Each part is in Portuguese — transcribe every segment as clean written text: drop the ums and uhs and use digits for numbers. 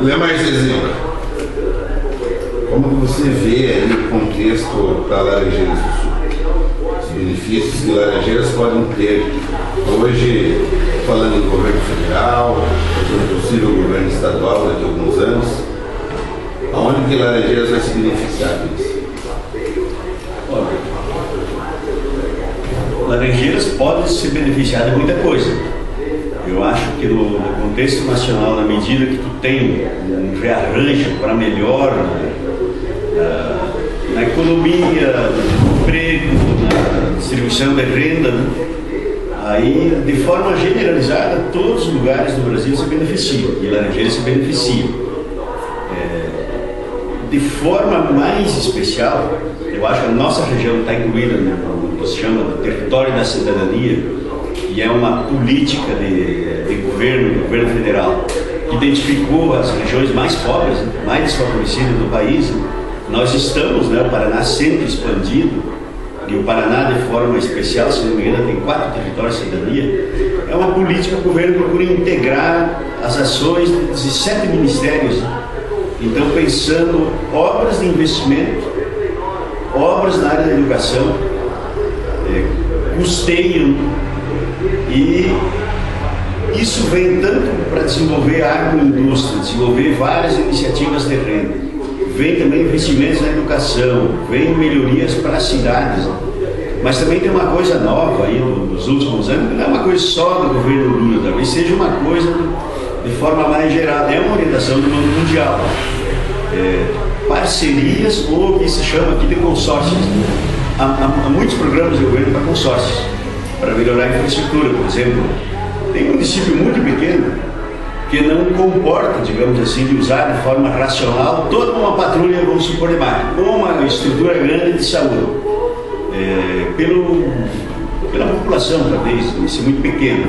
Lê mais exemplo. Como você vê aí o contexto da Laranjeiras do Sul? Os benefícios que Laranjeiras podem ter hoje, falando em governo federal, no possível governo estadual daqui a alguns anos, aonde que Laranjeiras vai se beneficiar disso? Laranjeiras pode se beneficiar de muita coisa. Eu acho que no contexto nacional, na medida que tu tem um rearranjo para melhor na economia, no emprego, na distribuição de renda, né? Aí, de forma generalizada, todos os lugares do Brasil se beneficiam, e Laranjeiras se beneficiam. De forma mais especial, eu acho que a nossa região está incluída no que se chama de território da cidadania, e é uma política de governo federal, que identificou as regiões mais pobres, mais desfavorecidas do país. Nós estamos, o Paraná sempre expandido, e o Paraná, de forma especial, se não me engano, tem 4 territórios de cidadania. É uma política que o governo procura integrar as ações de 7 ministérios. Então, pensando obras de investimento, obras na área da educação, custeiam, e isso vem tanto para desenvolver a agroindústria, desenvolver várias iniciativas de renda, vem também investimentos na educação, vem melhorias para as cidades, mas também tem uma coisa nova aí nos últimos anos, não é uma coisa só do governo Lula, talvez seja uma coisa de forma mais geral, é uma orientação do Banco Mundial. Parcerias, ou o que se chama aqui de consórcios. Há muitos programas de governo para consórcios, para melhorar a infraestrutura, por exemplo. Tem um município muito pequeno que não comporta, digamos assim, de usar de forma racional toda uma patrulha, vamos supor, de máquina, ou uma estrutura grande de saúde. Pela população, talvez, isso é muito pequeno.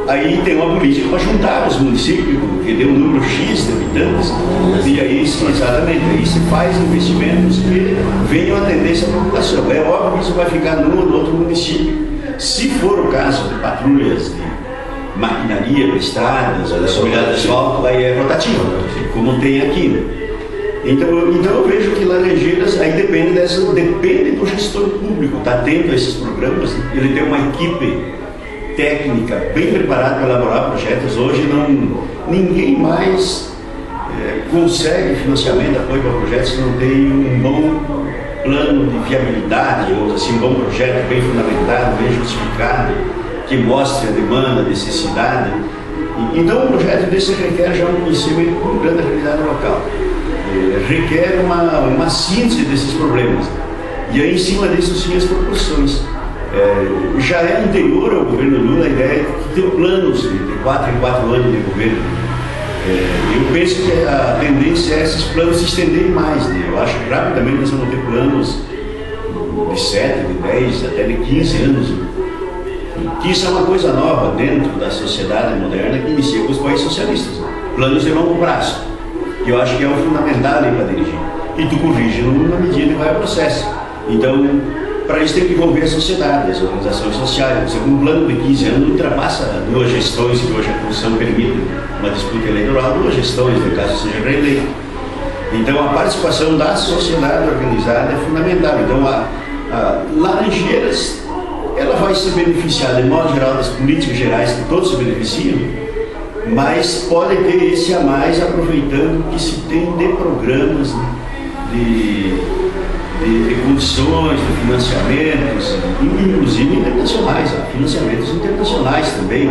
Aí tem uma política para juntar os municípios, que deu um número X de habitantes, e aí, exatamente, aí se faz investimentos que venham atender essa população. É óbvio que isso vai ficar num ou no outro município. Se for o caso de patrulhas de maquinaria para estradas, ou da subida de asfalto, aí é rotativo, como tem aqui, né? Então eu vejo que Laranjeiras aí depende do gestor público, está atento a esses programas, ele tem uma equipe técnica bem preparada para elaborar projetos. Hoje ninguém mais consegue financiamento, apoio para projetos se não tem um bom plano de viabilidade, ou assim, um bom projeto bem fundamentado, bem justificado, que mostre a demanda, a necessidade. Então um projeto desse requer já um conhecimento grande da realidade local, requer uma síntese desses problemas, e aí em cima disso sim as proporções. Já é anterior ao governo Lula a ideia de ter planos de 4 em 4 anos de governo. Eu penso que a tendência é esses planos se estenderem mais, né? Eu acho que rapidamente nós vamos ter planos de 7, de 10, até de 15 anos. Que isso é uma coisa nova dentro da sociedade moderna que inicia com os países socialistas. Planos de longo prazo, que eu acho que é o fundamental para dirigir. E tu corrige na medida que vai o processo. Então, para isso tem que envolver a sociedade, as organizações sociais. Por exemplo, um plano de 15 anos ultrapassa 2 gestões, que hoje a Constituição permite uma disputa eleitoral, 2 gestões, no caso seja reeleito. Então a participação da sociedade organizada é fundamental. Então a Laranjeiras, ela vai se beneficiar, de modo geral, das políticas gerais que todos se beneficiam, mas pode ter esse a mais aproveitando o que se tem de programas, de condições, de financiamentos, inclusive internacionais, financiamentos internacionais também.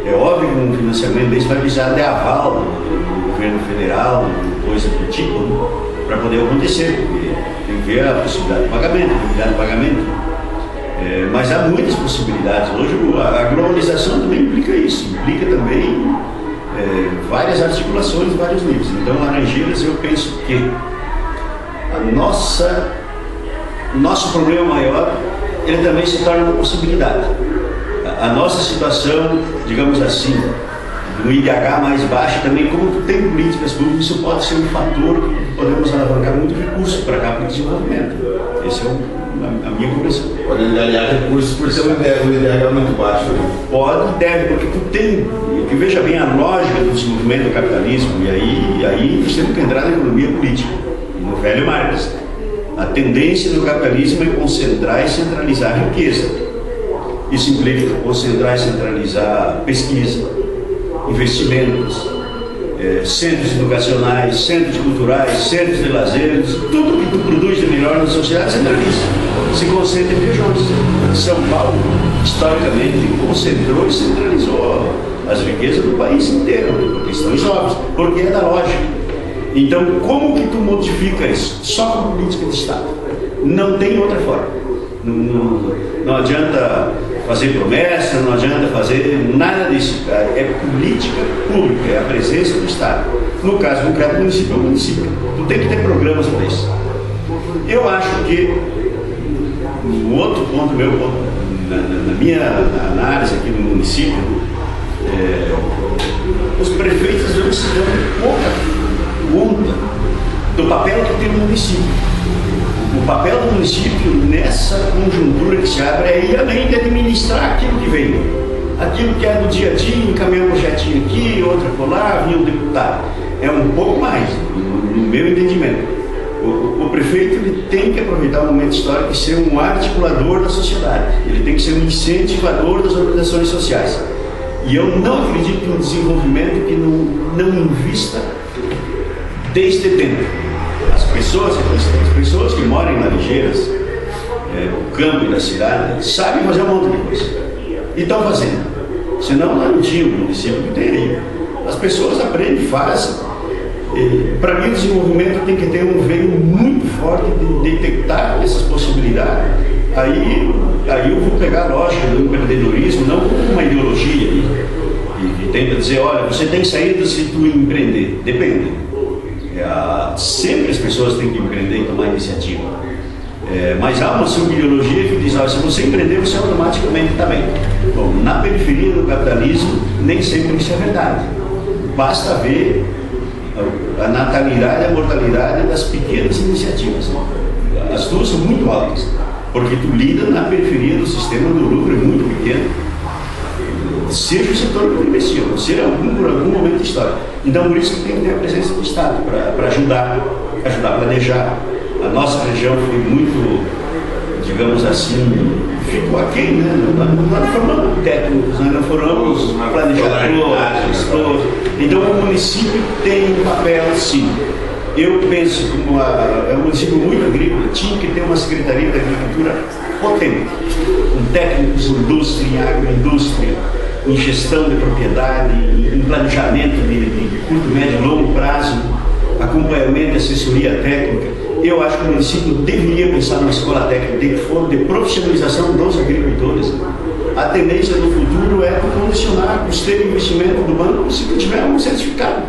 É óbvio que um financiamento desse vai precisar de aval do governo federal, coisa do tipo, para poder acontecer, porque tem que ver a possibilidade de pagamento, mas há muitas possibilidades. Hoje a globalização também implica isso, implica também várias articulações, vários níveis. Então, Laranjeiras, eu penso que nosso problema maior, ele também se torna uma possibilidade. A nossa situação, digamos assim, do IDH mais baixo também, como tu tem políticas públicas, isso pode ser um fator que podemos alavancar muito recurso para cá para o desenvolvimento. Essa é a minha compreensão. Pode aliar recursos por ser um IDH muito baixo. Né? Pode e deve, porque tu tem, que veja bem a lógica do desenvolvimento do capitalismo, e aí nós temos que entrar na economia política, no velho Marx. A tendência do capitalismo é concentrar e centralizar a riqueza. Isso implica concentrar e centralizar pesquisa, investimentos, centros educacionais, centros culturais, centros de lazer, tudo que tu produz de melhor na sociedade centraliza. Se concentra em regiões. São Paulo, historicamente, concentrou e centralizou as riquezas do país inteiro, por questões óbvias, porque é da lógica. Então, como que tu modifica isso? Só com política de Estado. Não tem outra forma. Não adianta fazer promessa, não adianta fazer nada disso. É política pública, é a presença do Estado. No caso concreto, o município é o município. Tu tem que ter programas para isso. Eu acho que, um outro ponto meu, na minha análise aqui no município, os prefeitos não se dão pouca conta do papel que tem o município. O papel do município nessa conjuntura que se abre é ir além de administrar aquilo que vem. Aquilo que é do dia a dia, encaminhar um projetinho aqui, outro colar, vinha um deputado. É um pouco mais, no meu entendimento. O prefeito ele tem que aproveitar o momento histórico e ser um articulador da sociedade. Ele tem que ser um incentivador das organizações sociais. E eu não acredito em um desenvolvimento que não invista desde dentro. As pessoas que moram em Laranjeiras, o campo e da cidade, sabem fazer um monte de coisa. E estão fazendo. Senão não tinha o município que tem aí. As pessoas aprendem, fazem. Para mim o desenvolvimento tem que ter um veio muito forte de detectar essas possibilidades. Aí eu vou pegar a lógica do empreendedorismo, não como uma ideologia e tenta dizer, olha, você tem saída se tu empreender. Depende. Sempre as pessoas têm que empreender e tomar iniciativa. Mas há uma subideologia que diz, olha, se você empreender, você automaticamente está bem. Bom, na periferia do capitalismo, nem sempre isso é verdade. Basta ver a natalidade e a mortalidade das pequenas iniciativas. As duas são muito altas, porque tu lida na periferia do sistema do lucro é muito pequeno, seja o setor que investiu, seja por algum momento histórico. Então, por isso que tem que ter a presença do Estado, para ajudar a planejar. A nossa região foi muito, digamos assim, ficou aquém, né? Nós não formamos técnicos, nós não formamos planejadores. Então, o município tem um papel, sim. Eu penso, como é um município muito agrícola, tinha que ter uma Secretaria da Agricultura potente, com técnicos em indústria, em agroindústria, em gestão de propriedade, em planejamento de curto, médio e longo prazo, acompanhamento e assessoria técnica. Eu acho que o município deveria pensar numa escola técnica de profissionalização dos agricultores. A tendência do futuro é condicionar o custeio de investimento do banco se tu tiver um certificado.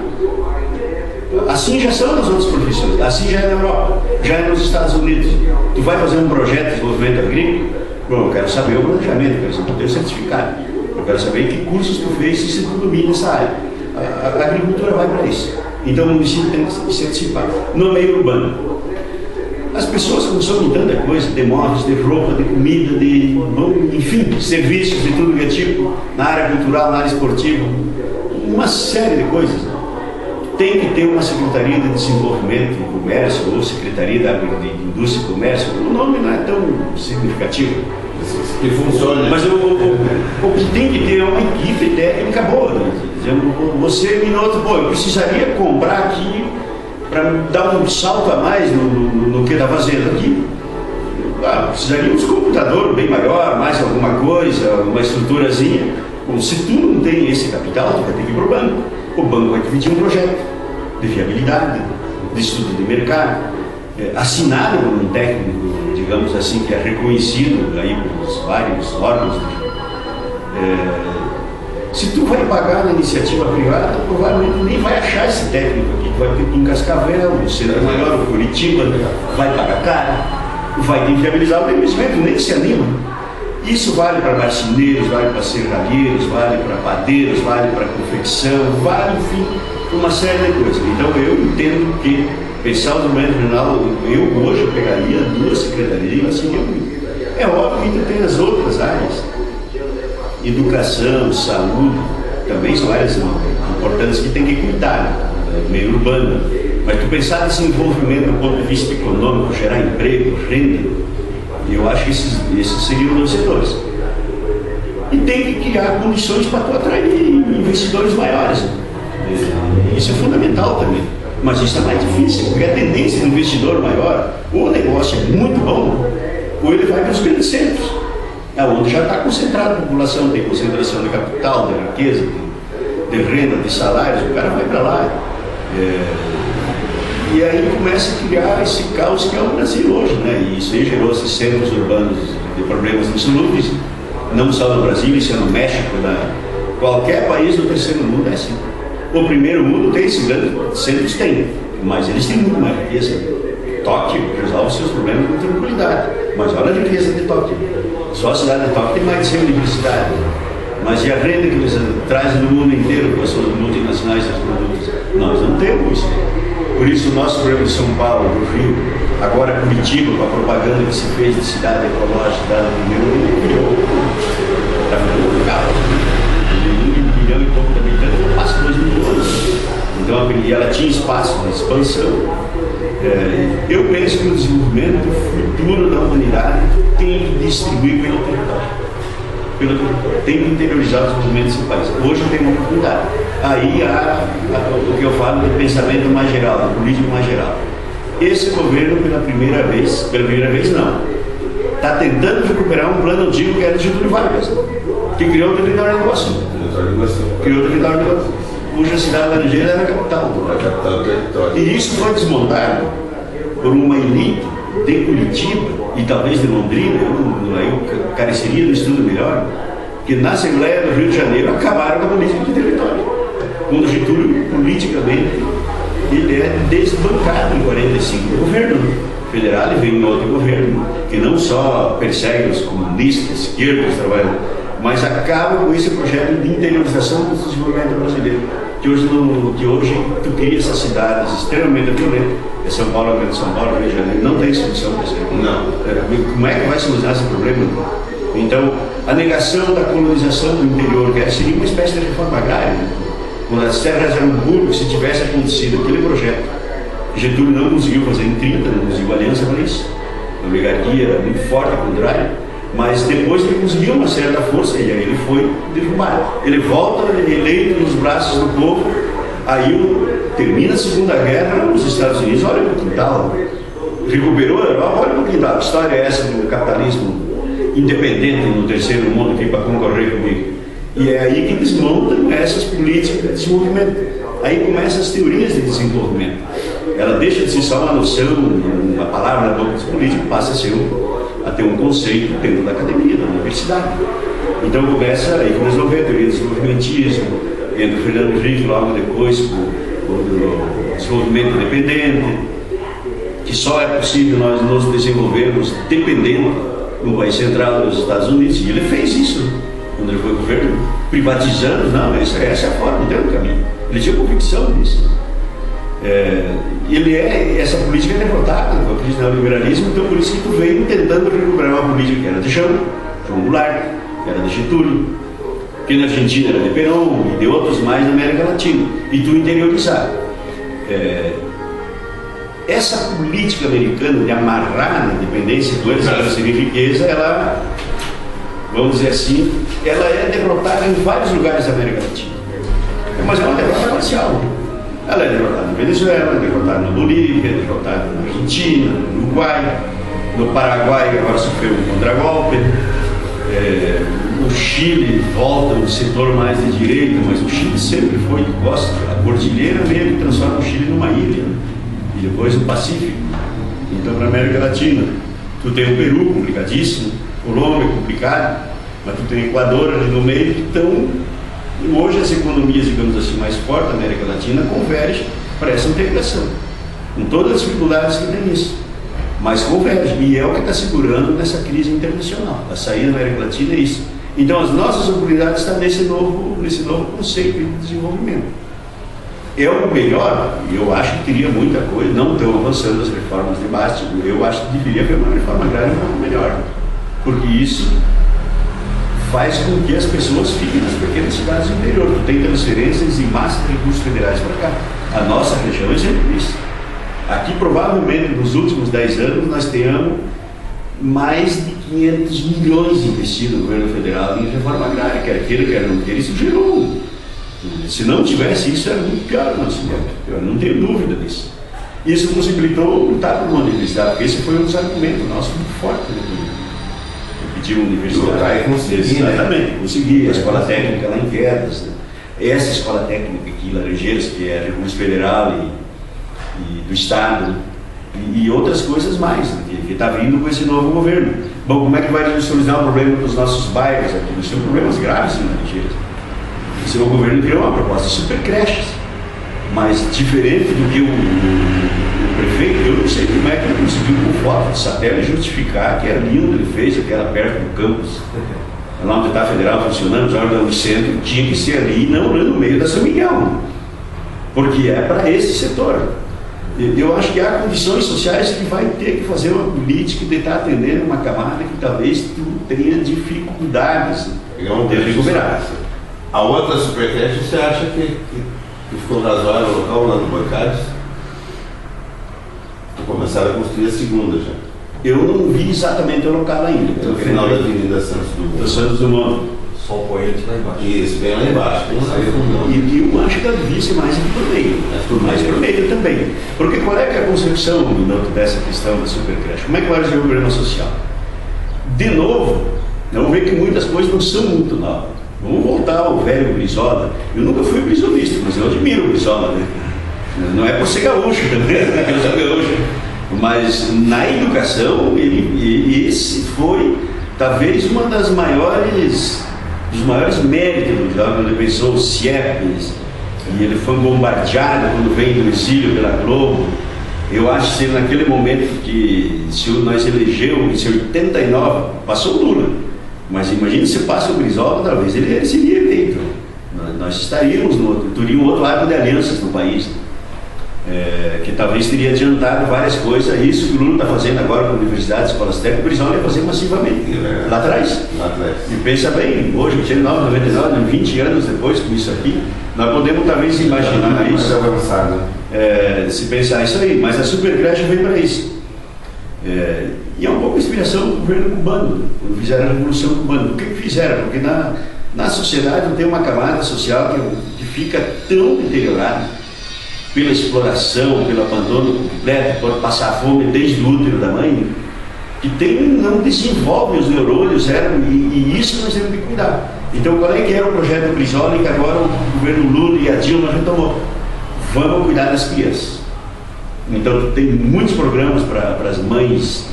Assim já são nas outras profissões, assim já é na Europa, já é nos Estados Unidos. Tu vai fazer um projeto de desenvolvimento agrícola, bom, eu quero saber o planejamento, eu quero saber o teu certificado, eu quero saber que cursos tu fez e se tu domina essa área. A agricultura vai para isso. Então o município tem que se antecipar. No meio urbano, as pessoas consomem tanta coisa, de móveis, de roupa, de comida, enfim, serviços de tudo que é tipo, na área cultural, na área esportiva, uma série de coisas. Tem que ter uma Secretaria de Desenvolvimento e Comércio, ou Secretaria de Indústria e Comércio. O nome não é tão significativo. Que funciona. Mas o que tem que ter é uma equipe técnica boa. Você me nota, pô, eu precisaria comprar aqui para dar um salto a mais no que está fazendo aqui. Precisaríamos de um computador bem maior, mais alguma coisa, uma estruturazinha. Bom, se tu não tem esse capital, tu vai ter que ir para o banco. O banco vai pedir um projeto de viabilidade, de estudo de mercado, assinado por um técnico, digamos assim, que é reconhecido aí pelos vários órgãos. Se tu vai pagar na iniciativa privada, provavelmente nem vai achar esse técnico aqui. Tu vai ter que ir em Cascavel, no Centro Maior, Curitiba, vai pagar caro, vai ter que viabilizar o investimento, nem se anima. Isso vale para marceneiros, vale para serralheiros, vale para padeiros, vale para confecção, vale, enfim, para uma série de coisas. Então eu entendo que pensar o desenvolvimento regional, eu hoje pegaria 2 secretarias e seria muito. É óbvio que tem as outras áreas. Educação, saúde, também são áreas importantes que tem que cuidar, meio urbano. Mas tu pensar nesse envolvimento do ponto de vista econômico, gerar emprego, renda, eu acho que esses seriam os setores. E tem que criar condições para tu atrair investidores maiores. Isso é fundamental também. Mas isso é mais difícil, porque a tendência do investidor maior, ou o negócio é muito bom, ou ele vai para os grandes centros, onde já está concentrada a população, tem concentração de capital, de riqueza, de renda, de salários, o cara vai para lá. E aí começa a criar esse caos que é o Brasil hoje, né? E isso aí gerou esses centros urbanos de problemas insolúveis, não só no Brasil, isso é no México, qualquer país do terceiro mundo é assim. O primeiro mundo tem esses grandes centros, tem, mas eles têm muito mais riqueza. Tóquio resolve seus problemas com tranquilidade, mas olha a riqueza de Tóquio. Só a cidade de Tóquio tem mais de 100 universidades. Mas e a renda que eles trazem no mundo inteiro com as suas multinacionais e os produtos? Nós não temos isso. Por isso o nosso problema de São Paulo, do Rio, agora Curitiba, com a propaganda que se fez de cidade ecológica, cidade do primeiro mundo, criou. Está ficando legal. 1 milhão e pouco de habitantes, não passa 2 milhões. Então ela tinha espaço de expansão. Eu penso que o desenvolvimento futuro da humanidade tem que distribuir pelo território. Tem que interiorizar os movimentos do país. Hoje tem uma oportunidade. Aí há o que eu falo de pensamento mais geral, de política mais geral. Esse governo, pela primeira vez não, está tentando recuperar um plano antigo que era de Getúlio Vargas, que criou o território de Iguaçu. Criou o território de Iguaçu, cuja cidade laranjeira era a capital do território. E isso foi desmontado por uma elite de Curitiba e talvez de Londrina, eu careceria do estudo melhor, que na Assembleia do Rio de Janeiro acabaram com a política de território. Quando Getúlio, politicamente, ele é desbancado em 45 do governo federal e vem um outro governo que não só persegue os comunistas, esquerdos, trabalhadores, mas acaba com esse projeto de interiorização do desenvolvimento brasileiro, que hoje tu cria essas cidades extremamente violentas. São Paulo, Grande São Paulo, Rio de Janeiro, não tem solução para isso. Não. Como é que vai solucionar esse problema? Então, a negação da colonização do interior, que seria uma espécie de reforma agrária, quando as terras eram públicas, se tivesse acontecido aquele projeto, Getúlio não conseguiu fazer em 30, não conseguiu aliança para isso. A oligarquia era muito forte, ao contrário, mas depois ele conseguiu uma certa força e aí ele foi derrubado. Ele volta eleito nos braços do povo, aí termina a Segunda Guerra, os Estados Unidos, olha para o quintal, recuperou a Europa, olha para o quintal. A história é essa do capitalismo independente no terceiro mundo aqui para concorrer comigo. E é aí que desmontam essas políticas de desenvolvimento. Aí começam as teorias de desenvolvimento. Ela deixa de ser só uma noção, uma palavra na boca dos políticos, passa a ter um conceito dentro da academia, da universidade. Então começa aí com a teoria do desenvolvimentismo, entra o Fernando Henrique logo depois com o desenvolvimento independente, que só é possível nós nos desenvolvermos dependendo do país central dos Estados Unidos, e ele fez isso quando ele foi governo, privatizando. Não, essa é a forma, não tem outro caminho. Ele tinha convicção disso. Essa política é derrotada com a crise do neoliberalismo, então por isso que tu veio tentando recuperar uma política que era de João Goulart, que era de Getúlio, que na Argentina era de Perón e de outros mais na América Latina, e tu interiorizar. Essa política americana de amarrar na dependência do eles e riqueza, ela, vamos dizer assim, ela é derrotada em vários lugares da América Latina. Mas é uma derrota parcial. Ela é derrotada na Venezuela, é derrotada na Bolívia, é derrotada na Argentina, no Uruguai, no Paraguai, que agora sofreu um contragolpe. O Chile volta um setor mais de direita, mas o Chile sempre foi de costa. A cordilheira meio que transforma o Chile numa ilha, e depois o Pacífico. Então, para a América Latina, tu tem o Peru, complicadíssimo, Colômbia, complicado, mas tu tem o Equador ali no meio, que estão. Hoje as economias, digamos assim, mais fortes da América Latina convergem para essa integração, com todas as dificuldades que tem isso. mas converge, e é o que está segurando nessa crise internacional. A saída da América Latina é isso. Então as nossas oportunidades estão nesse novo conceito de desenvolvimento. É o melhor, e eu acho que teria muita coisa, não estão avançando as reformas de base, eu acho que deveria haver uma reforma agrária um pouco melhor, porque isso faz com que as pessoas fiquem nas pequenas cidades do interior. Tu tem transferências em massa de recursos federais para cá. A nossa região é exemplo disso. Aqui, provavelmente, nos últimos 10 anos, nós tenhamos mais de 500 milhões investidos no governo federal em reforma agrária, quer queira, quer não queira. Isso gerou. Se não tivesse isso, era muito pior o nosso momento. Eu não tenho dúvida disso. Isso possibilitou lutar por uma universidade, porque esse foi um dos argumentos nossos muito fortes. Pedir uma universidade. Exatamente, conseguir. A escola técnica lá em Quedas, né? Essa escola técnica aqui em Laranjeiras, que é recurso federal e do Estado, e outras coisas mais, né, que está vindo com esse novo governo. Bom, como é que vai solucionar o problema dos nossos bairros aqui? Nós temos problemas graves em Laranjeiras. O seu governo criou uma proposta de super creches, mas diferente do que o prefeito, eu não sei como é que ele conseguiu com foto de satélite justificar que era lindo ele fez, aquela perto do campus, lá onde está a federal funcionando, já no centro, tinha que ser ali, não no meio da São Miguel, porque é para esse setor. Eu acho que há condições sociais que vai ter que fazer uma política de estar atendendo uma camada que talvez tenha dificuldades de recuperar. A outra supercreche, você acha que ficou razoável o local lá no Bancários? Começaram a construir a segunda já. Eu não vi exatamente o local ainda. No final da Avenida Santos Dumont. Só o poente lá embaixo. Isso, bem lá embaixo. E eu acho que ela devia ser mais aqui por meio. Mais por meio também. Porque qual é que é a concepção dessa questão da supercreche? Como é que vai ser o governo social? De novo, vamos ver que muitas coisas não são muito novas. Vamos voltar ao velho Brizola. Eu nunca fui brizolista, mas eu admiro o Brizola, né? Não é por ser gaúcho também, eu sou gaúcho. Mas na educação, esse foi talvez uma das maiores, dos maiores méritos do Brizola, quando ele pensou o CIEPs, e ele foi bombardeado quando veio do exílio pela Globo. Eu acho que naquele momento que nós elegemos em 89, passou o Lula. Mas imagine se passa o Brizola, talvez ele seria eleito. Nós estaríamos teria um outro lado de alianças no país, que talvez teria adiantado várias coisas. Isso que o Lula está fazendo agora com a universidade, escolas técnicas, o Brizola ia fazer massivamente. Lá atrás. E pensa bem, hoje, 89, 99, 20 anos depois com isso aqui, nós podemos talvez imaginar isso. Se pensar isso aí, mas a supercreche veio para isso. E é um pouco a inspiração do governo cubano, quando fizeram a Revolução Cubana. O que fizeram? Porque na sociedade tem uma camada social que fica tão deteriorada pela exploração, pelo abandono completo, por passar fome desde o útero da mãe, que não desenvolve os neurônios, e isso nós temos que cuidar. Então, qual é que era o projeto Brizola que agora o governo Lula e a Dilma retomou? Vamos cuidar das crianças. Então, tem muitos programas para as mães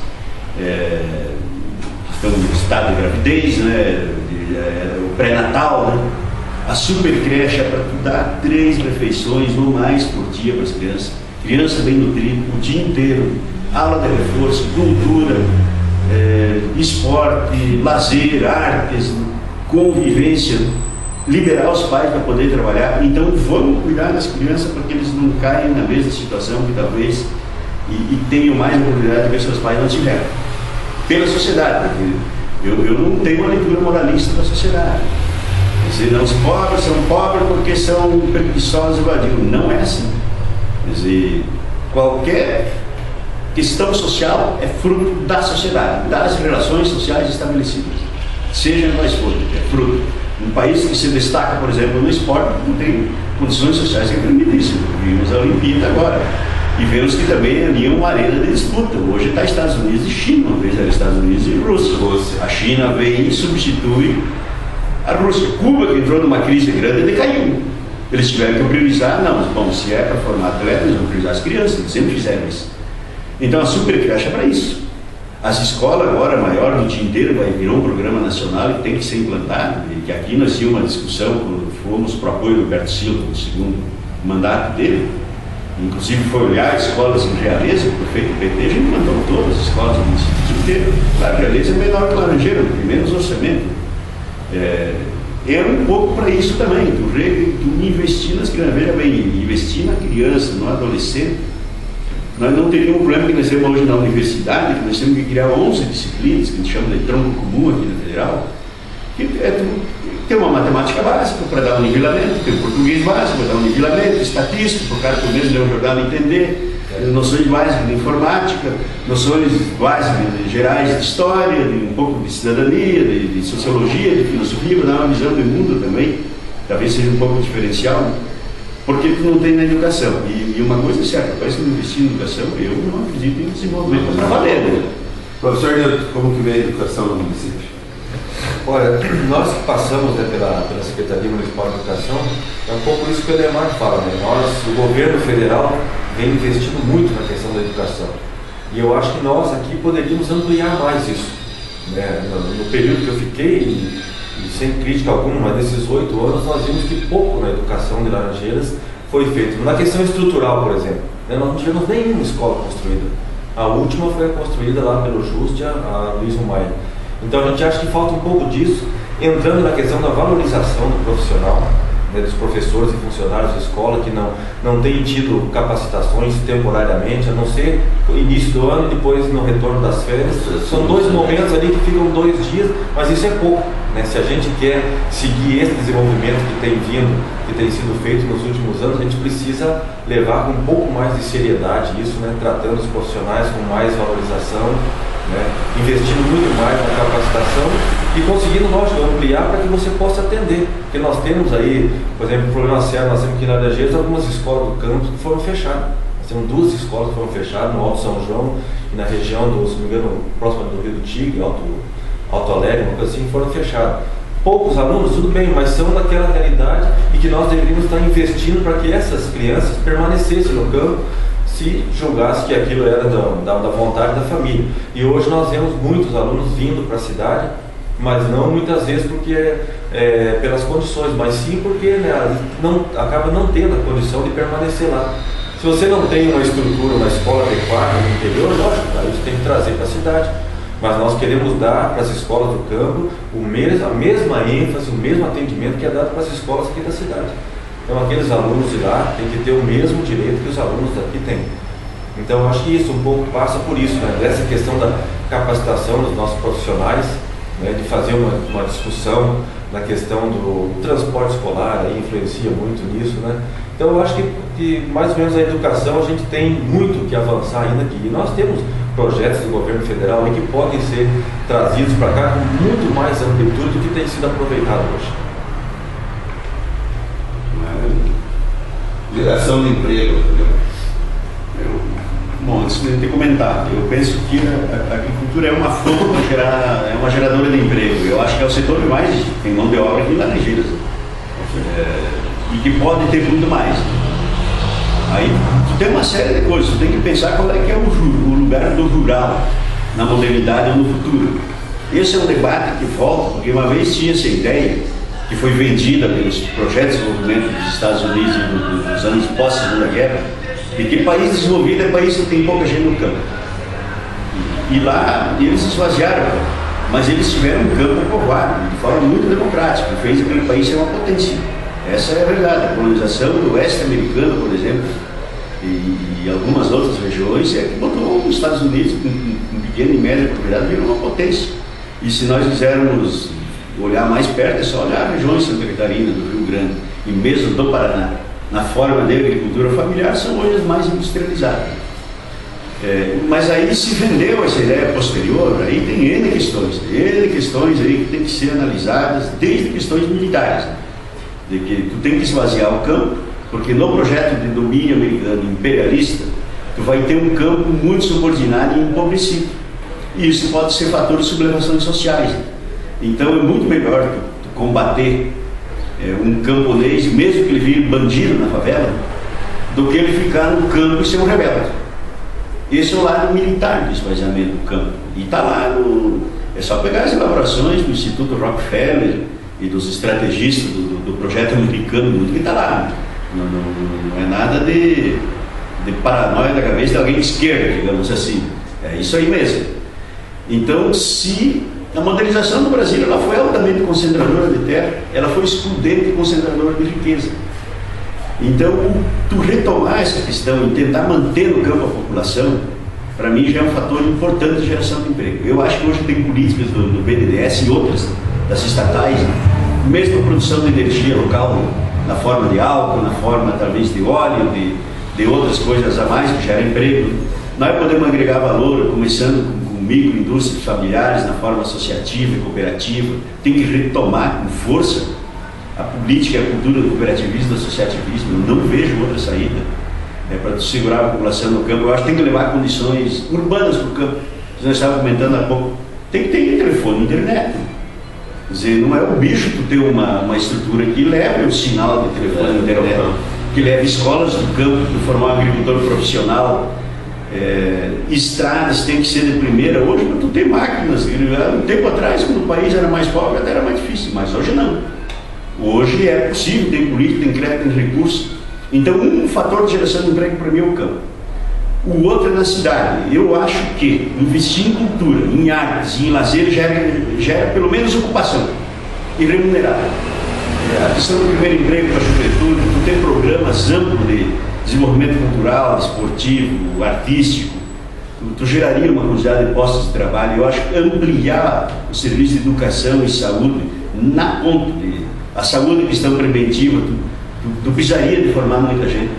que estão em estado de gravidez, né, o pré-natal, né? A supercreche é para dar 3 refeições ou mais por dia para as crianças. Criança bem nutrida o dia inteiro, aula de reforço, cultura, esporte, lazer, artes, convivência, liberar os pais para poder trabalhar. Então vamos cuidar das crianças para que eles não caiam na mesma situação que talvez e tenham mais oportunidade que seus pais não tiveram. Pela sociedade, porque eu não tenho uma leitura moralista da sociedade. Quer dizer, os pobres são pobres porque são preguiçosos e vadios. Não é assim. Quer dizer, qualquer questão social é fruto da sociedade, das relações sociais estabelecidas. Seja quais forem, é fruto. Um país que se destaca, por exemplo, no esporte, não tem condições sociais que permitem isso. Vimos a Olimpíada agora. E vemos que também ali é uma arena de disputa. Hoje está Estados Unidos e China, uma vez era Estados Unidos e Rússia. A China vem e substitui a Rússia. Cuba, que entrou numa crise grande, decaiu. Eles tiveram que priorizar, bom, se é para formar atletas, vão priorizar as crianças, eles sempre fizeram isso. Então a supercreche é para isso. As escolas agora, maior do dia inteiro, virou um programa nacional que tem que ser implantado, e que aqui nós tínhamos uma discussão quando fomos para o apoio do Roberto Silva, no segundo mandato dele, inclusive foi olhar escolas em Realeza, o prefeito do PT, a gente mandou todas as escolas do município inteiro. Claro, Realeza é menor que Laranjeira, tem menos orçamento. Era um pouco para isso também, do investir nas crianças. Veja bem, investir na criança, no adolescente. Nós não teríamos um problema que nós temos hoje na universidade, que nós temos que criar 11 disciplinas, que a gente chama de tronco comum aqui na Federal, que tem uma matemática básica para dar um nivelamento, tem um português básico para dar um nivelamento, estatística, para o cara que mesmo ler um jornal entender, noções básicas de informática, noções básicas gerais de história, de um pouco de cidadania, de sociologia, de filosofia, para dar uma visão do mundo também, talvez seja um pouco diferencial, porque não tem na educação. E uma coisa é certa, parece que não investir em educação, eu não acredito em desenvolvimento para valer. Professor, como que vem a educação no município? Olha, nós que passamos pela Secretaria Municipal de Educação, é um pouco isso que o Edemar fala, né? O governo federal vem investindo muito na questão da educação. E eu acho que nós aqui poderíamos ampliar mais isso. Né? No período que eu fiquei, e sem crítica alguma, mas nesses 8 anos nós vimos que pouco na educação de Laranjeiras foi feito. Na questão estrutural, por exemplo, né? Nós não tivemos nenhuma escola construída. A última foi construída lá pelo Juste, a Luiz Maia. Então a gente acha que falta um pouco disso, entrando na questão da valorização do profissional, né, dos professores e funcionários da escola que não têm tido capacitações temporariamente, a não ser no início do ano e depois no retorno das férias. São 2 momentos ali que ficam 2 dias, mas isso é pouco. Né? Se a gente quer seguir esse desenvolvimento que tem vindo, que tem sido feito nos últimos anos, a gente precisa levar com um pouco mais de seriedade isso, né? Tratando os profissionais com mais valorização, né? Investindo muito mais na capacitação e conseguindo, lógico, ampliar para que você possa atender. Porque nós temos aí, por exemplo, um problema sério, nós temos aqui na Laranjeiras algumas escolas do campus que foram fechadas. Nós temos 2 escolas que foram fechadas, no Alto São João e na região do, se não me engano, próximo do Rio do Tigre, Alto Alegre, uma coisa assim, foram fechadas. Poucos alunos, tudo bem, mas são daquela realidade e que nós deveríamos estar investindo para que essas crianças permanecessem no campo, se julgasse que aquilo era da vontade da família. E hoje nós vemos muitos alunos vindo para a cidade, mas não muitas vezes porque pelas condições, mas sim porque, né, acaba não tendo a condição de permanecer lá. Se você não tem uma estrutura, uma escola adequada no interior, lógico, aí você tem que trazer para a cidade. Mas nós queremos dar para as escolas do campo a mesma ênfase, o mesmo atendimento que é dado para as escolas aqui da cidade. Então aqueles alunos de lá têm que ter o mesmo direito que os alunos daqui têm. Então eu acho que isso um pouco passa por isso, né? Dessa questão da capacitação dos nossos profissionais, né? De fazer uma discussão na questão do transporte escolar, aí influencia muito nisso, né? Então eu acho que mais ou menos a educação a gente tem muito que avançar ainda aqui. E nós temos projetos do governo federal aí que podem ser trazidos para cá com muito mais amplitude do que tem sido aproveitado hoje. Geração de emprego. Bom, antes de comentar, eu penso que a agricultura é uma fonte para gerar, é uma geradora de emprego. Eu acho que é o setor que mais tem mão de obra aqui em Laranjeiras. E que pode ter muito mais. Aí tem uma série de coisas, você tem que pensar qual é que é o lugar do rural na modernidade ou no futuro. Esse é um debate que volta, porque uma vez tinha essa ideia, que foi vendida pelos projetos de desenvolvimento dos Estados Unidos nos anos pós-Segunda Guerra, de que país desenvolvido é país que tem pouca gente no campo. E lá eles esvaziaram, mas eles tiveram um campo povoado, de forma muito democrática, que fez aquele país ser uma potência. Essa é a verdade. A colonização do oeste americano, por exemplo, e algumas outras regiões, é que botou os Estados Unidos, com pequena e média propriedade, virou uma potência. E se nós quisermos olhar mais perto, é só olhar regiões de Santa Catarina, do Rio Grande e mesmo do Paraná. Na forma de agricultura familiar, são hoje as mais industrializadas. Mas aí se vendeu essa ideia posterior, aí tem N questões aí que tem que ser analisadas, desde questões militares, de que tu tem que esvaziar o campo, porque no projeto de domínio americano imperialista, tu vai ter um campo muito subordinado e empobrecido. E isso pode ser fator de sublevações sociais. Então é muito melhor tu combater um camponês, mesmo que ele vire bandido na favela, do que ele ficar no campo e ser um rebelde. Esse é o lado militar do esvaziamento do campo. E está lá é só pegar as elaborações do Instituto Rockefeller e dos estrategistas do projeto americano, muito que está lá. Não é nada de de paranoia da cabeça de alguém de esquerda, digamos assim. É isso aí mesmo. Então, se a modernização do Brasil ela foi altamente concentradora de terra, ela foi excludente e concentradora de riqueza. Então, tu retomar essa questão e tentar manter no campo a população, para mim já é um fator importante de geração de emprego. Eu acho que hoje tem políticas do BNDES e outras das estatais, mesmo a produção de energia local, na forma de álcool, na forma talvez de óleo, de outras coisas a mais que geram emprego. Nós podemos agregar valor, começando com microindústrias familiares, na forma associativa e cooperativa. Tem que retomar com força a política e a cultura do cooperativismo, do associativismo. Eu não vejo outra saída para segurar a população no campo. Eu acho que tem que levar condições urbanas para o campo. Nós estávamos comentando há pouco, tem que ter telefone, internet. Quer dizer, não é o bicho tu ter uma estrutura que leve o sinal de telefone, internet, que leve escolas do campo, para formar um agricultor profissional. Estradas tem que ser de primeira. Hoje tu tem máquinas. Um tempo atrás, quando o país era mais pobre, até era mais difícil, mas hoje não. Hoje é possível, tem política, tem crédito, tem recursos. Então, um fator de geração de emprego para mim é o campo. O outro é na cidade. Eu acho que investir em cultura, em artes, em lazer gera pelo menos ocupação e remunerada. A questão do primeiro emprego para a juventude, tu tem programas amplos de desenvolvimento cultural, esportivo, artístico, tu geraria uma quantidade de postos de trabalho. Eu acho que ampliar o serviço de educação e saúde na ponta de a saúde e questão preventiva, tu precisaria de formar muita gente.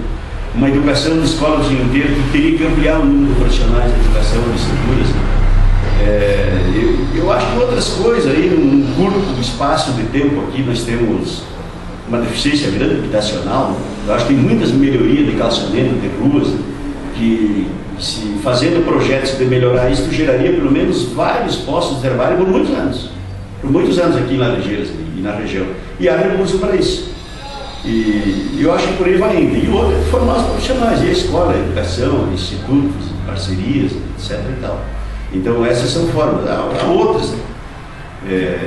Uma educação de escola o dia inteiro, tu teria que ampliar o número de profissionais de educação, de estruturas. Eu acho que outras coisas aí, num curto espaço de tempo aqui, nós temos uma deficiência grande habitacional. Eu acho que tem muitas melhorias de calçamento, de ruas, que se fazendo projetos de melhorar isso, geraria pelo menos vários postos de trabalho por muitos anos. Por muitos anos aqui em Laranjeiras e na região. E há recurso para isso. E eu acho que por aí vai indo. E o outro é formar os profissionais, e a escola, a educação, institutos, parcerias, etc. e tal. Então essas são formas. Há outras, né?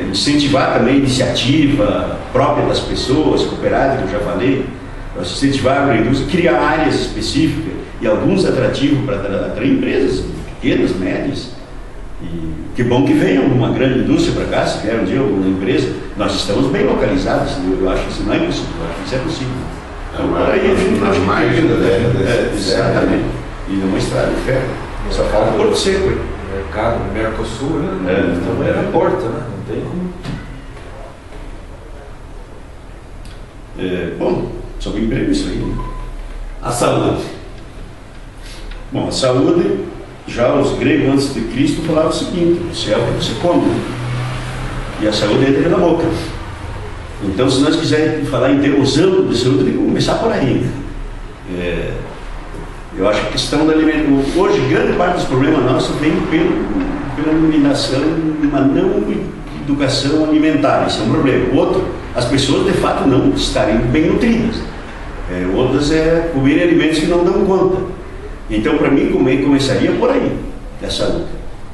Incentivar também a iniciativa própria das pessoas, cooperativa, que eu já falei, incentivar a agroindústria, criar áreas específicas e alguns atrativos para atrair empresas pequenas, médias. E que bom que venha uma grande indústria para cá, se vier um dia alguma empresa. Nós estamos bem localizados, eu acho que isso não é impossível, eu acho que isso é possível. Então, por aí a gente nas margens da década. Exatamente. E numa estrada de ferro. Só falta Porto Seco. Mercado, Mercosul, né? Então é a porta, né? Não tem como. Bom, sobre emprego isso aí. Né? A saúde. Bom, a saúde. Já os gregos antes de Cristo falavam o seguinte: o céu que você come, e a saúde entra pela boca. Então, se nós quisermos falar em termos amplos de saúde, tem que começar por aí. Eu acho que a questão da alimentação, hoje, grande parte dos problemas nossos vem pela eliminação, uma não educação alimentar. Isso é um problema. Outro, as pessoas de fato não estarem bem nutridas. Outras é comer alimentos que não dão conta. Então, para mim, começaria por aí, da saúde.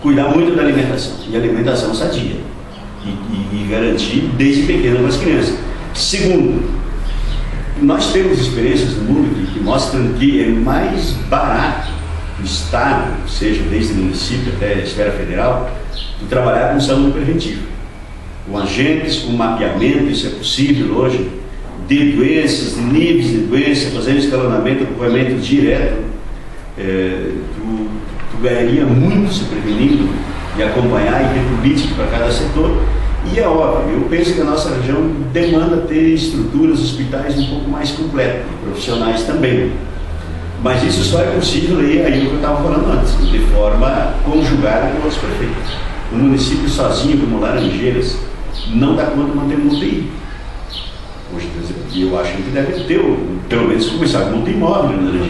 Cuidar muito da alimentação, e alimentação sadia. E garantir desde pequeno para as crianças. Segundo, nós temos experiências no mundo que mostram que é mais barato o Estado, seja desde o município até a esfera federal, de trabalhar com saúde preventiva. Com agentes, com mapeamento, isso é possível hoje, de doenças, de níveis de doença, fazendo escalonamento, acompanhamento direto. Tu ganharia muito se prevenindo e acompanhar e ter política para cada setor. E é óbvio, eu penso que a nossa região demanda ter estruturas, hospitais um pouco mais completas, profissionais também. Mas isso só é possível aí o que eu estava falando antes, de forma conjugada com os prefeitos. O município sozinho, como Laranjeiras, não dá conta de manter um UTI. Hoje, eu acho que deve ter, pelo menos começar com multi-imóvel, né?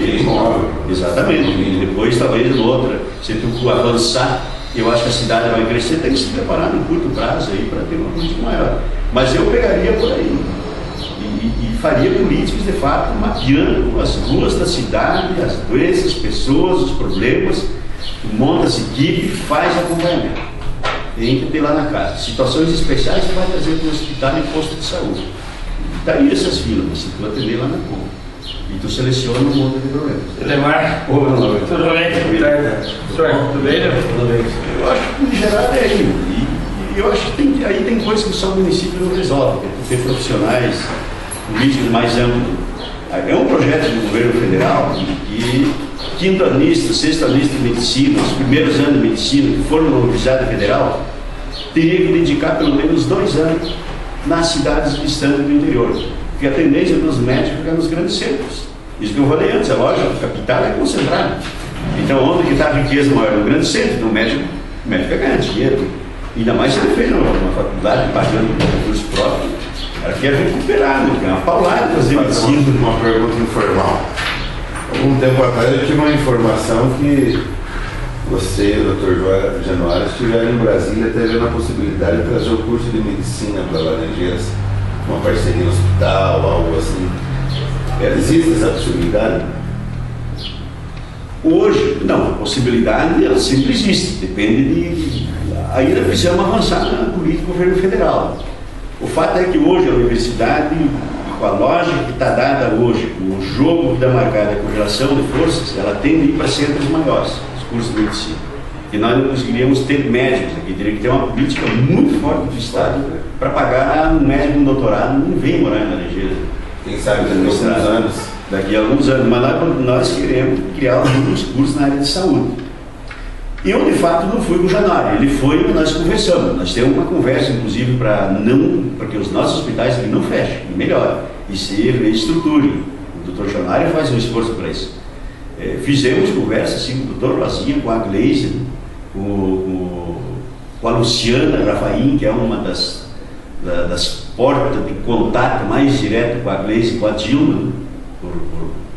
Exatamente. E depois, talvez, outra. Se tu avançar, eu acho que a cidade vai crescer, tem que se preparar no curto prazo aí para ter uma política maior. Mas eu pegaria por aí e faria políticas, de fato, mapeando as ruas da cidade, as doenças, as pessoas, os problemas, monta as equipes, faz acompanhamento. Tem que ter lá na casa. Situações especiais você vai trazer para o hospital e posto de saúde. Daí essas filas, mas se tu atender lá na ponta. E tu seleciona um monte de problemas. Lemar, tudo bem? Tudo bem, né? Tudo bem. Eu acho que, em geral, é isso. E eu acho que aí tem coisas que só o município não resolve, que é ter profissionais políticos mais amplos. É um projeto do governo federal que quinto-anistas, sexto-anistas de medicina, os primeiros anos de medicina que foram na Universidade Federal, teria que dedicar pelo menos 2 anos nas cidades distantes do interior. Porque a tendência dos médicos é ficar nos grandes centros. Isso que eu falei antes, a loja, a capital é concentrada. Então, onde está a riqueza maior? No grande centro. Então, o médico vai ganhar dinheiro. Ainda mais se ele fez uma faculdade, pagando um recurso próprio. Ela quer recuperar, né? É uma paulada fazer medicina. Uma pergunta informal. Algum tempo atrás eu tive uma informação que você e o Dr. Januário estiveram em Brasília até vendo a possibilidade de trazer o curso de medicina para Laranjeiras, uma parceria no hospital, algo assim. Existe essa possibilidade? Hoje, não, a possibilidade ela sempre existe, depende de. Ainda precisamos avançar na política do governo federal. O fato é que hoje a universidade, com a lógica que está dada hoje, com o jogo que está marcado, a correlação de forças, ela tende a ir para centros maiores, os cursos de medicina. E nós não conseguiríamos ter médicos aqui, teria que ter uma política muito forte do Estado para pagar um médico, um doutorado, não vem morar em Laranjeiras. Quem sabe daqui a alguns anos. Daqui a alguns anos, mas nós queremos criar alguns cursos na área de saúde. Eu, de fato, não fui com o Januário, ele foi e nós conversamos. Nós temos uma conversa, inclusive, porque os nossos hospitais não fecham, e melhor, e se reestruturem. O doutor Januário faz um esforço para isso. Fizemos conversa assim, com o doutor Rosinha, com a Gleise, com a Luciana Rafaim, que é uma das portas de contato mais direto com a Gleise e com a Dilma, por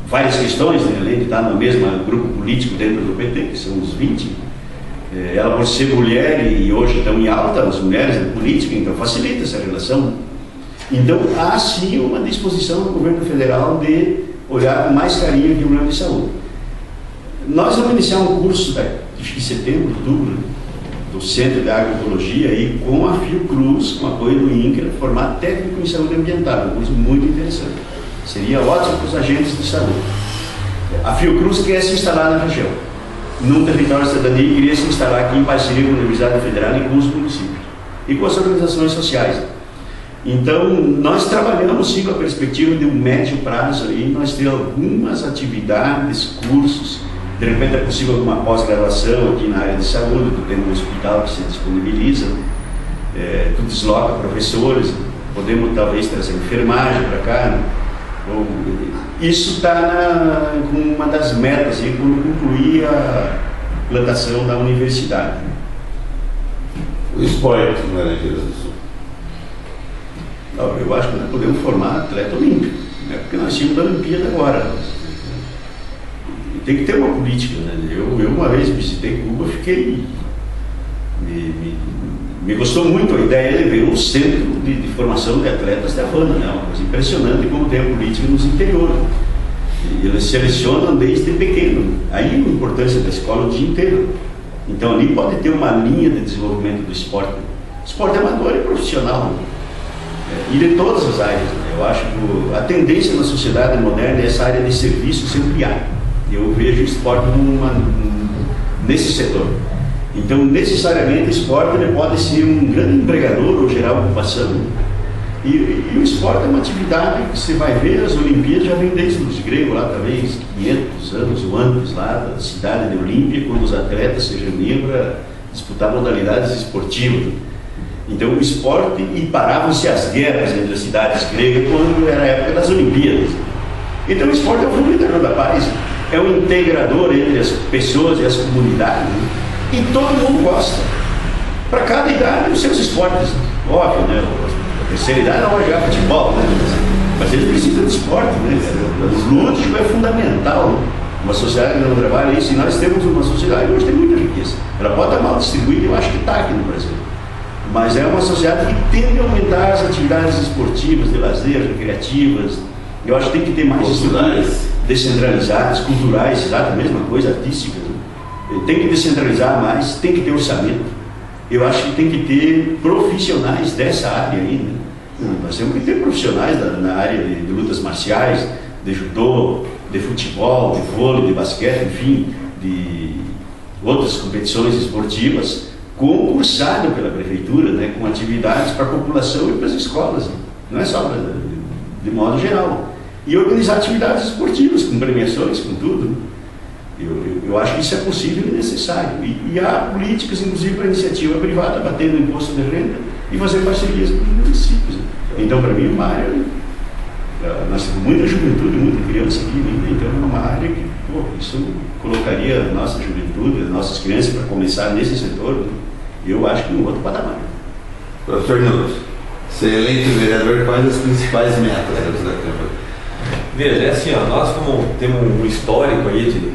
várias questões, né? Além de estar no mesmo grupo político dentro do PT, que são os 20. Ela, por ser mulher, e hoje estão em alta as mulheres na política, então facilita essa relação. Então há sim uma disposição do governo federal de olhar com mais carinho aqui o problema de saúde. Nós vamos iniciar um curso em setembro, outubro, do Centro de Agroecologia, aí, com a Fiocruz, com apoio do INCRA, formado técnico em saúde ambiental, um curso muito interessante. Seria ótimo para os agentes de saúde. A Fiocruz quer se instalar na região, num território de cidadania, e queria se instalar aqui em parceria com a Universidade Federal e com os municípios e com as organizações sociais. Então, nós trabalhamos sim com a perspectiva de um médio prazo aí, nós temos algumas atividades, cursos, de repente é possível alguma pós-graduação aqui na área de saúde, tu tem um hospital que se disponibiliza, tu desloca professores, podemos talvez trazer enfermagem para cá, né? Isso está com uma das metas aí, quando concluir a implantação da universidade. O esporte em Laranjeiras do Sul. Eu acho que nós podemos formar atleta olímpico, né? Porque nós tínhamos da Olimpíada agora. Tem que ter uma política, né? Eu uma vez visitei Cuba, fiquei. Me gostou muito a ideia, ele veio um centro de formação de atletas da Havana, né? Uma coisa impressionante como tem a política nos interiores. E eles selecionam desde pequeno. Aí a importância da escola o dia inteiro. Então ali pode ter uma linha de desenvolvimento do esporte. Esporte amador e profissional. E de todas as áreas. Né? Eu acho que a tendência na sociedade moderna é essa área de serviço se ampliar. Eu vejo o esporte nesse setor. Então, necessariamente, o esporte ele pode ser um grande empregador ou gerar ocupação. E o esporte é uma atividade que você vai ver, as Olimpíadas já vem desde os gregos, lá talvez 500 anos ou antes, lá da cidade de Olímpia, quando os atletas se reuniam para disputar modalidades esportivas. Então, o esporte, e paravam-se as guerras entre as cidades gregas quando era a época das Olimpíadas. Então, o esporte é o facilitador da paz, é um integrador entre as pessoas e as comunidades, né? E todo mundo gosta. Para cada idade, os seus esportes. Óbvio, né? A terceira idade não vai jogar futebol, né? Mas eles precisam de esporte, né? O lúdico é fundamental. Uma sociedade que não trabalha isso, e nós temos uma sociedade que hoje tem muita riqueza. Ela pode estar mal distribuída, eu acho que está aqui no Brasil. Mas é uma sociedade que tende a aumentar as atividades esportivas, de lazer, recreativas. Eu acho que tem que ter mais estruturas descentralizadas, culturais, exato, a mesma coisa, artísticas. Tem que descentralizar mais, tem que ter orçamento. Eu acho que tem que ter profissionais dessa área ainda. Nós temos que ter profissionais na área de lutas marciais, de judô, de futebol, de vôlei, de basquete, enfim, de outras competições esportivas, concursado pela prefeitura, né, com atividades para a população e para as escolas, né? Não é só de modo geral. E organizar atividades esportivas, com premiações, com tudo, né? Eu acho que isso é possível e necessário. E há políticas, inclusive, para a iniciativa privada, batendo o imposto de renda e fazer parcerias com os municípios, né? Então, para mim, é uma área... Nós temos muita juventude, muita criança aqui, né? Então é uma área que, pô, isso colocaria a nossa juventude, as nossas crianças, para começar nesse setor, né? Eu acho que em outro patamar. Professor Nunes, ser eleito vereador, quais as principais metas da Câmara? Veja, é assim, ó, nós como temos um histórico aí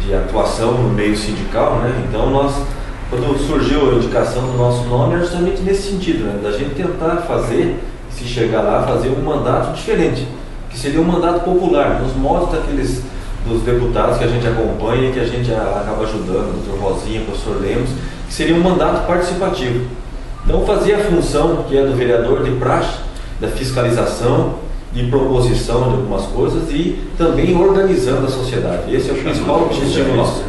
de atuação no meio sindical, né? Então nós, quando surgiu a indicação do nosso nome, é justamente nesse sentido, né? Da gente tentar fazer, se chegar lá, fazer um mandato diferente, que seria um mandato popular, nos modos dos deputados que a gente acompanha, que a gente acaba ajudando, o Dr. Rosinha, o professor Lemos, que seria um mandato participativo. Então fazer a função que é do vereador de praxe, da fiscalização, de proposição de algumas coisas e também organizando a sociedade. Esse é o principal objetivo nosso,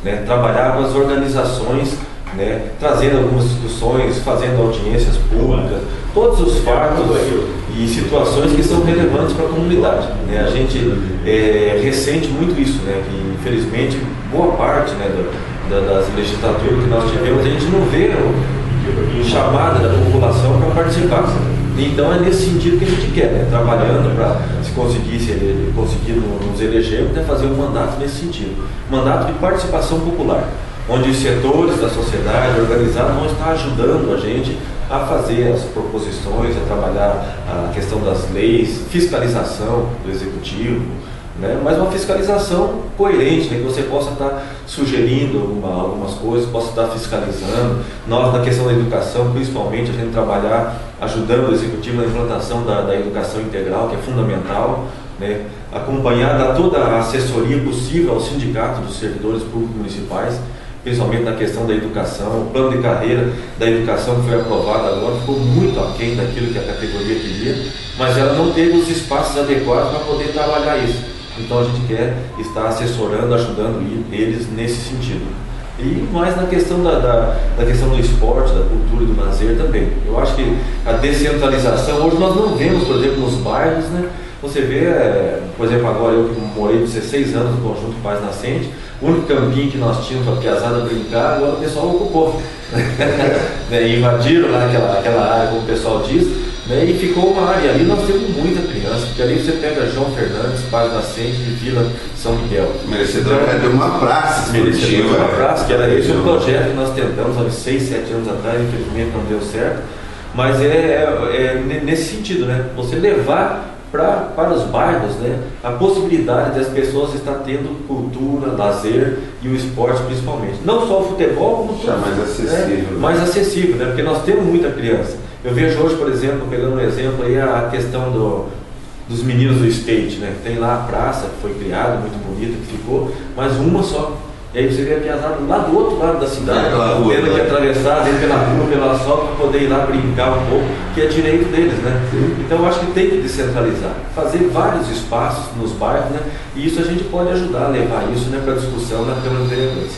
né? Trabalhar com as organizações, né? Trazendo algumas discussões, fazendo audiências públicas, todos os fatos e situações que são relevantes para a comunidade, né? A gente ressente muito isso, né? Que infelizmente boa parte, né, das legislaturas que nós tivemos, a gente não vê chamada da população para participar. Então é nesse sentido que a gente quer, né? Trabalhando para, se conseguir nos elegermos, né? Fazer um mandato nesse sentido, mandato de participação popular, onde os setores da sociedade organizada vão estar ajudando a gente a fazer as proposições, a trabalhar a questão das leis, fiscalização do executivo, né? Mas uma fiscalização coerente, né? Que você possa estar sugerindo algumas coisas, possa estar fiscalizando. Nós, na questão da educação, principalmente, a gente trabalhar ajudando o executivo na implantação da educação integral, que é fundamental, né? Acompanhar, dar toda a assessoria possível ao sindicato dos servidores públicos municipais, principalmente na questão da educação. O plano de carreira da educação que foi aprovado agora ficou muito aquém daquilo que a categoria queria, mas ela não teve os espaços adequados para poder trabalhar isso. Então a gente quer estar assessorando, ajudando eles nesse sentido. E mais na questão da questão do esporte, da cultura e do lazer também. Eu acho que a descentralização, hoje nós não vemos, por exemplo, nos bairros, né? Você vê, por exemplo, agora eu que morei 16 anos no Conjunto Paz Nascente, o único campinho que nós tínhamos para a piazada brincar, agora o pessoal ocupou. Né? Invadiram lá aquela área, como o pessoal diz, né? E ficou uma área. Ali nós temos muita criança, porque ali você pega João Fernandes, Paz Nascente e Vila São Miguel. Merecedor de uma praça esportiva. Uma praça, que era esse o projeto que nós tentamos há 6, 7 anos atrás, infelizmente não deu certo. Mas é nesse sentido, né? Você levar para os bairros, né, a possibilidade das pessoas estar tendo cultura, lazer e o esporte principalmente. Não só o futebol, como tudo. Mais acessível. Né? Mais acessível, né? Porque nós temos muita criança. Eu vejo hoje, por exemplo, pegando um exemplo aí, a questão dos meninos do skate, né? Tem lá a praça que foi criada, muito bonita que ficou, mas uma só. E aí você vê a piazada lá do outro lado da cidade, tendo que atravessar, dentro pela rua, pela sol, para poder ir lá brincar um pouco, que é direito deles, né? Sim. Então eu acho que tem que descentralizar, fazer vários espaços nos bairros, né? E isso a gente pode ajudar a levar isso, né, para discussão na Câmara de Vereadores.